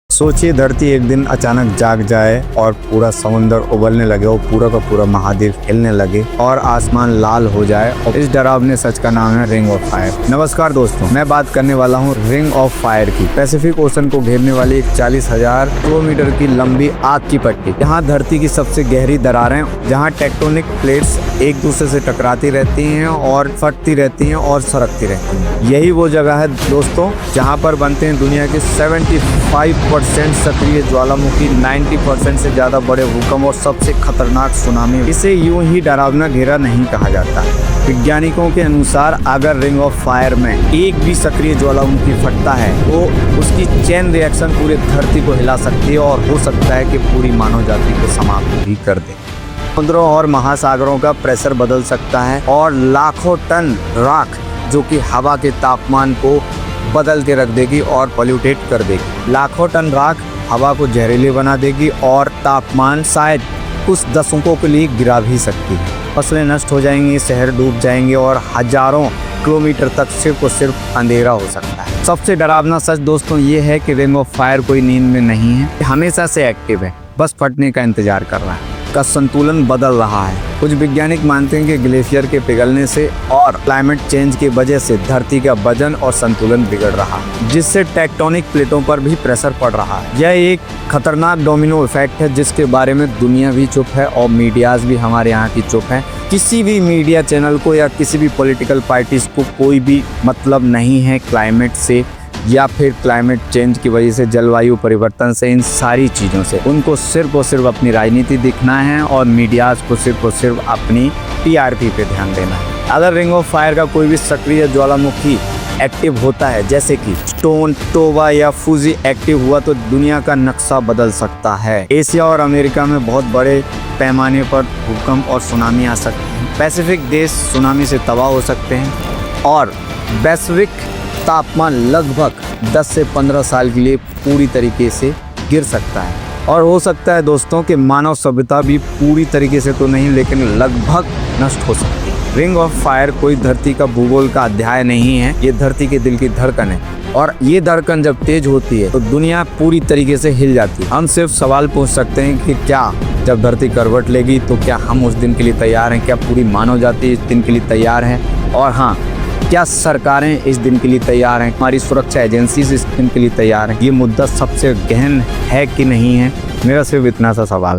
सोचिए धरती एक दिन अचानक जाग जाए और पूरा समुंदर उबलने लगे और पूरा का पूरा महाद्वीप हिलने लगे और आसमान लाल हो जाए। और इस डरावने सच का नाम है रिंग ऑफ फायर। नमस्कार दोस्तों, मैं बात करने वाला हूँ रिंग ऑफ फायर की। पैसिफिक ओशन को घेरने वाली एक 40,000 किलोमीटर की लंबी आग की पट्टी, यहाँ धरती की सबसे गहरी दरारें, जहाँ टेक्टोनिक प्लेट्स एक दूसरे से टकराती रहती हैं और फटती रहती हैं और सरकती रहती हैं। यही वो जगह है दोस्तों जहाँ पर बनते हैं दुनिया के 75% सक्रिय ज्वालामुखी, 90% से ज्यादा बड़े भूकंप और सबसे खतरनाक सुनामी। इसे यूं ही डरावना घेरा नहीं कहा जाता। वैज्ञानिकों के अनुसार अगर रिंग ऑफ फायर में एक भी सक्रिय ज्वालामुखी फटता है तो उसकी चेन रिएक्शन पूरे धरती को हिला सकती है और हो सकता है कि पूरी मानव जाति को समाप्त भी कर दे। समुद्रों और महासागरों का प्रेशर बदल सकता है और लाखों टन राख जो कि हवा के तापमान को बदल के रख देगी और पॉल्यूटेट कर देगी। लाखों टन राख हवा को जहरीली बना देगी और तापमान शायद कुछ दशकों के लिए गिरा भी सकती है। फसलें नष्ट हो जाएंगी, शहर डूब जाएंगे और हजारों किलोमीटर तक सिर्फ और सिर्फ अंधेरा हो सकता है। सबसे डरावना सच दोस्तों ये है कि रिंग ऑफ फायर कोई नींद में नहीं है, हमेशा से एक्टिव है, बस फटने का इंतजार कर रहा है। का संतुलन बदल रहा है। कुछ वैज्ञानिक मानते हैं कि ग्लेशियर के पिघलने से और क्लाइमेट चेंज की वजह से धरती का वजन और संतुलन बिगड़ रहा है, जिससे टेक्टोनिक प्लेटों पर भी प्रेशर पड़ रहा है। यह एक खतरनाक डोमिनो इफेक्ट है जिसके बारे में दुनिया भी चुप है और मीडियाज भी हमारे यहाँ की चुप है। किसी भी मीडिया चैनल को या किसी भी पॉलिटिकल पार्टीज को कोई भी मतलब नहीं है क्लाइमेट से या फिर क्लाइमेट चेंज की वजह से, जलवायु परिवर्तन से, इन सारी चीज़ों से। उनको सिर्फ और सिर्फ अपनी राजनीति दिखना है और मीडियाज को सिर्फ और सिर्फ अपनी टीआरपी पे ध्यान देना है। अगर रिंग ऑफ फायर का कोई भी सक्रिय ज्वालामुखी एक्टिव होता है, जैसे कि स्टोन, टोबा या फूजी एक्टिव हुआ, तो दुनिया का नक्शा बदल सकता है। एशिया और अमेरिका में बहुत बड़े पैमाने पर भूकंप और सुनामी आ सकते हैं। पैसिफिक देश सुनामी से तबाह हो सकते हैं और वैश्विक तापमान लगभग 10 से 15 साल के लिए पूरी तरीके से गिर सकता है। और हो सकता है दोस्तों कि मानव सभ्यता भी पूरी तरीके से तो नहीं लेकिन लगभग नष्ट हो सकती है। रिंग ऑफ फायर कोई धरती का भूगोल का अध्याय नहीं है, ये धरती के दिल की धड़कन है और ये धड़कन जब तेज होती है तो दुनिया पूरी तरीके से हिल जाती है। हम सिर्फ सवाल पूछ सकते हैं कि क्या जब धरती करवट लेगी तो क्या हम उस दिन के लिए तैयार हैं? क्या पूरी मानव जाति इस दिन के लिए तैयार है? और हाँ, क्या सरकारें इस दिन के लिए तैयार हैं? हमारी सुरक्षा एजेंसी इस दिन के लिए तैयार हैं? ये मुद्दा सबसे गहन है कि नहीं है? मेरा सिर्फ इतना सा सवाल।